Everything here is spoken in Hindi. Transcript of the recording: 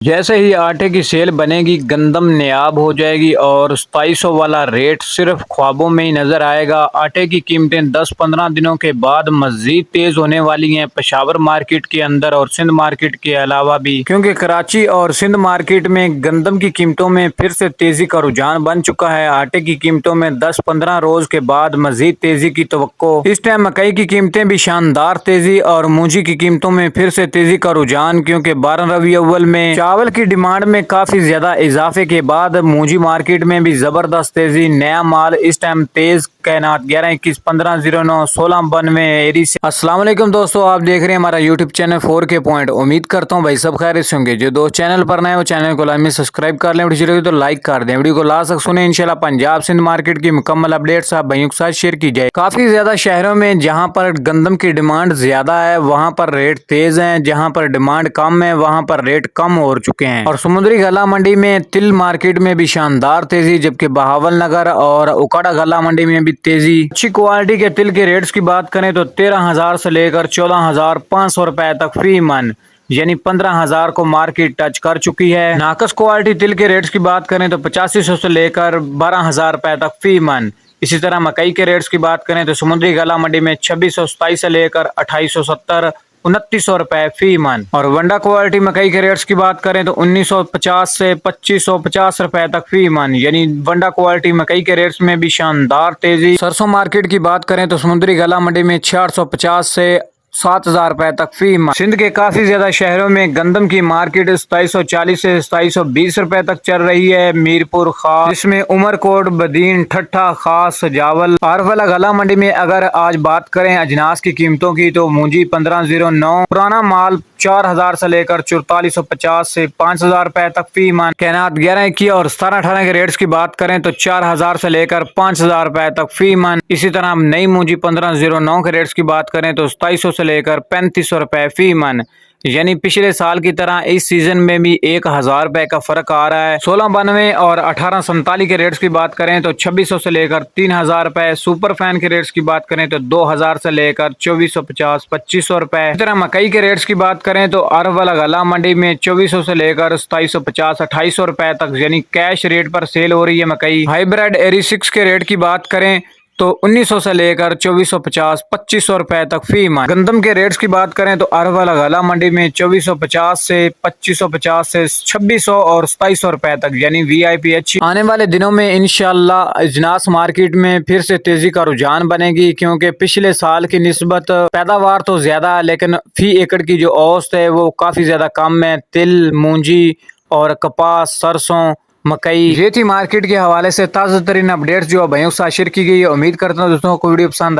जैसे ही आटे की सेल बनेगी गंदम नायाब हो जाएगी और 2700 वाला रेट सिर्फ ख्वाबों में ही नजर आएगा। आटे की कीमतें 10-15 दिनों के बाद मजीद तेज होने वाली हैं पेशावर मार्केट के अंदर और सिंध मार्केट के अलावा भी, क्योंकि कराची और सिंध मार्केट में गंदम की कीमतों में फिर से तेजी का रुझान बन चुका है। आटे की कीमतों में 10-15 रोज के बाद मजीद तेजी की तवक्को। इस टाइम मकई की कीमतें भी शानदार तेजी और मूंजी की कीमतों में फिर से तेजी का रुझान, क्योंकि 12 रबी अव्वल में चावल की डिमांड में काफी ज्यादा इजाफे के बाद मूंजी मार्केट में भी जबरदस्त तेजी। नया माल इस टाइम तेज कैनात 11-21-1509-1692 एरी से। अस्सलाम वालेकुम दोस्तों, आप देख रहे हैं हमारा यूट्यूब चैनल 4K पॉइंट। उम्मीद करता हूं भाई सब खैरियत से होंगे। जो दोस्त चैनल पर नए वो चैनल को लाजमी सब्सक्राइब कर लें, वीडियो लगे तो लाइक कर दें। वीडियो को लास्ट तक सुने, इंशाल्लाह पंजाब सिंध मार्केट की मुकम्मल अपडेट्स आप भाइयों के साथ शेयर की जाए। काफी ज्यादा शहरों में जहां पर गंदम की डिमांड ज्यादा है वहां पर रेट तेज है, जहां पर डिमांड कम है वहां पर रेट कम हो चुके हैं। और समुद्री गला मंडी में तिल मार्केट में भी शानदार तेजी, जबकि बहावल नगर और उकाड़ा गला मंडी में भी तेजी। अच्छी क्वालिटी के तिल के रेट्स की बात करें तो 13,000 से लेकर 14,500 रुपए तक फी मन, यानी 15,000 को मार्केट टच कर चुकी है। नाकस क्वालिटी तिल के रेट्स की बात करें तो 8500 से लेकर 12,000 रुपए तक फी मन। इसी तरह मकई के रेट्स की बात करें तो समुद्री गला मंडी में 2627 से लेकर 2870 2900 रुपए फी मन। और वंडा क्वालिटी मकई के रेट्स की बात करें तो 1950 से 2550 रुपए तक फी मन, यानी वंडा क्वालिटी मकई के रेट्स में भी शानदार तेजी। सरसों मार्केट की बात करें तो समुद्री गला मंडी में 650 से 7,000 रुपए तक फी मन। सिंध के काफी ज्यादा शहरों में गंदम की मार्केट 2740 से 2720 रुपए तक चल रही है। मीरपुर खास, जिसमें उमरकोट, बदीन, ठट्ठा, खास, सजावल, आरवला गला मंडी में अगर आज बात करें अजनास की कीमतों की तो मूंजी 1509, पुराना माल 4,000 से लेकर 4450 से 5,000 रुपए तक फी मन। कैनात 11-21 और 17-18 के रेट्स की बात करें तो 4,000 से लेकर 5,000 रुपए तक फी मन। इसी तरह नई मूंजी 1509 के रेट्स की बात करें तो 2700 से लेकर 3500 रुपए फी मन, यानी पिछले साल की तरह इस सीजन में भी 1,000 रुपए का फर्क आ रहा है। 1692 और 1847 के रेट्स की बात करें तो 2600 से लेकर 3,000 रुपए। सुपर फैन के रेट्स की बात करें तो 2,000 से लेकर 2450 2500 रुपए। इस तरह मकई के रेट्स की बात करें तो अरवल गला मंडी में 2400 से लेकर 2750 2800 रुपए तक, यानी कैश रेट पर सेल हो रही है मकई। हाइब्रिड एरी 6 के रेट की बात करें तो 1900 से लेकर 2450 2500 रुपए तक फी मन। गंदम के रेट्स की बात करें तो अरवल गला मंडी में 2450 से 2550 से 2600 और 2700 रुपए तक, यानी वीआईपी अच्छी। आने वाले दिनों में इंशाल्लाह अजनास मार्केट में फिर से तेजी का रुझान बनेगी, क्योंकि पिछले साल की निस्बत पैदावार तो ज्यादा है लेकिन फी एकड़ की जो औसत है वो काफी ज्यादा कम है। तिल, मूंजी और कपास, सरसों, मकई, ये थी मार्केट के हवाले से ताज़ा तरीन अपडेट्स जो भाइयों के साथ शेयर की गई है। उम्मीद करता हूँ दोस्तों को वीडियो पसंद आए।